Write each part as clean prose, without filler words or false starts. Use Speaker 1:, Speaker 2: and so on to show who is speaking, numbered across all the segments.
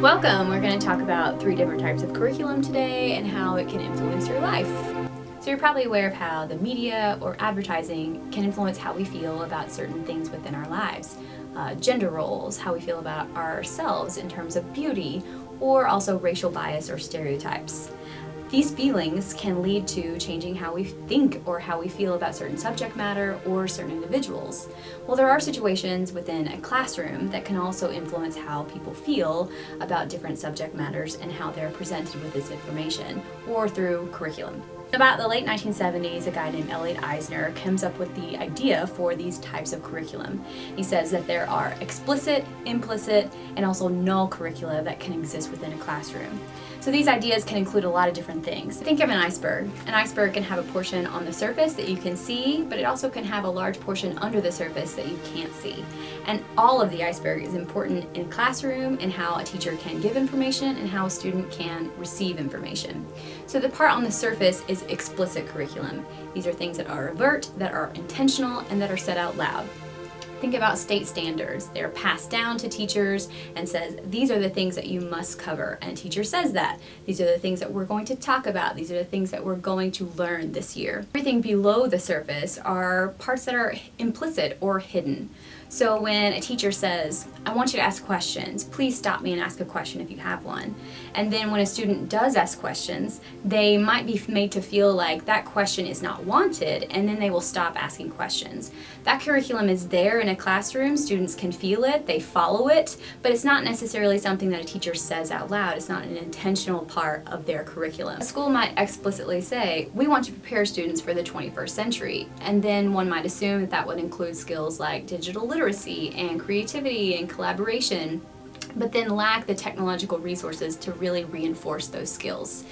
Speaker 1: Welcome! We're going to talk about 3 different types of curriculum today and how it can influence your life. So you're probably aware of how the media or advertising can influence how we feel about certain things within our lives. Gender roles, how we feel about ourselves in terms of beauty, or also racial bias or stereotypes. These feelings can lead to changing how we think or how we feel about certain subject matter or certain individuals. Well, there are situations within a classroom that can also influence how people feel about different subject matters and how they're presented with this information, or through curriculum. About the late 1970s, a guy named Elliot Eisner comes up with the idea for these types of curriculum. He says that there are explicit, implicit, and also null curricula that can exist within a classroom. So these ideas can include a lot of different things. Think of an iceberg. An iceberg can have a portion on the surface that you can see, but it also can have a large portion under the surface that you can't see. And all of the iceberg is important in a classroom and how a teacher can give information and how a student can receive information. So the part on the surface is explicit curriculum. These are things that are overt, that are intentional, and that are said out loud. Think about state standards. They're passed down to teachers and says, these are the things that you must cover. And a teacher says that. These are the things that we're going to talk about. These are the things that we're going to learn this year. Everything below the surface are parts that are implicit or hidden. So when a teacher says, I want you to ask questions, please stop me and ask a question if you have one. And then when a student does ask questions, they might be made to feel like that question is not wanted, and then they will stop asking questions. That curriculum is there in a classroom, students can feel it, they follow it, but it's not necessarily something that a teacher says out loud. It's not an intentional part of their curriculum. A school might explicitly say, we want to prepare students for the 21st century, and then one might assume that that would include skills like digital literacy and creativity and collaboration, but then lack the technological resources to really reinforce those skills.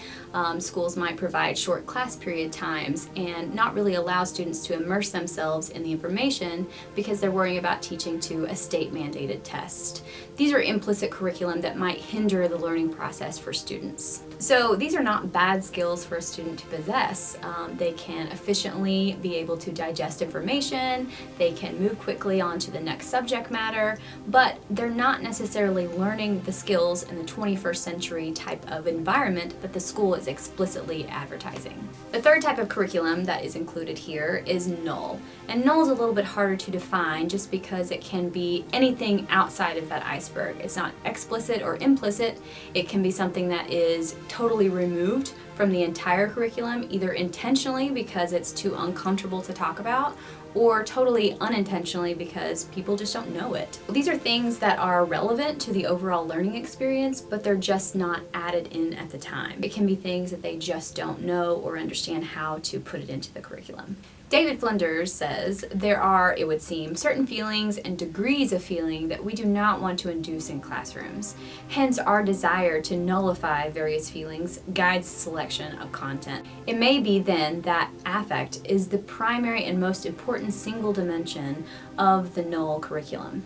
Speaker 1: Schools might provide short class period times and not really allow students to immerse themselves in the information because they're worrying about teaching to a state-mandated test. These are implicit curriculum that might hinder the learning process for students. So these are not bad skills for a student to possess. They can efficiently be able to digest information, they can move quickly on to the next subject matter, but they're not necessarily learning the skills in the 21st century type of environment that the school is explicitly advertising. The third type of curriculum that is included here is null. And null is a little bit harder to define just because it can be anything outside of that iceberg. It's not explicit or implicit. It can be something that is totally removed from the entire curriculum, either intentionally because it's too uncomfortable to talk about, or totally unintentionally because people just don't know it. These are things that are relevant to the overall learning experience, but they're just not added in at the time. It can be things that they just don't know or understand how to put it into the curriculum. David Flinders says there are, it would seem, certain feelings and degrees of feeling that we do not want to induce in classrooms. Hence, our desire to nullify various feelings guides the selection of content. It may be then that affect is the primary and most important single dimension of the null curriculum.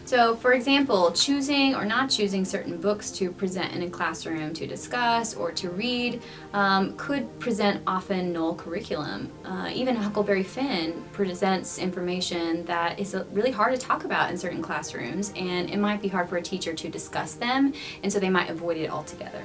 Speaker 1: So, for example, choosing or not choosing certain books to present in a classroom to discuss or to read could present often null curriculum. Even Huckleberry Finn presents information that is really hard to talk about in certain classrooms, and it might be hard for a teacher to discuss them, and so they might avoid it altogether.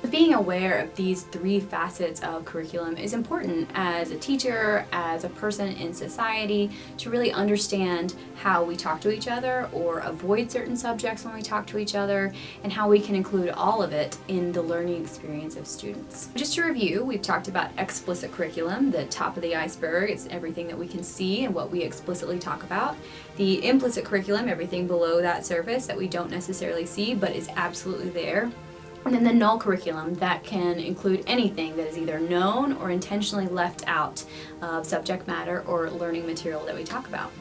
Speaker 1: Being aware of these 3 facets of curriculum is important as a teacher, as a person in society, to really understand how we talk to each other or avoid certain subjects when we talk to each other, and how we can include all of it in the learning experience of students. Just to review, we've talked about explicit curriculum, the top of the iceberg. It's everything that we can see and what we explicitly talk about. The implicit curriculum, everything below that surface that we don't necessarily see but is absolutely there. And then the null curriculum that can include anything that is either known or intentionally left out of subject matter or learning material that we talk about.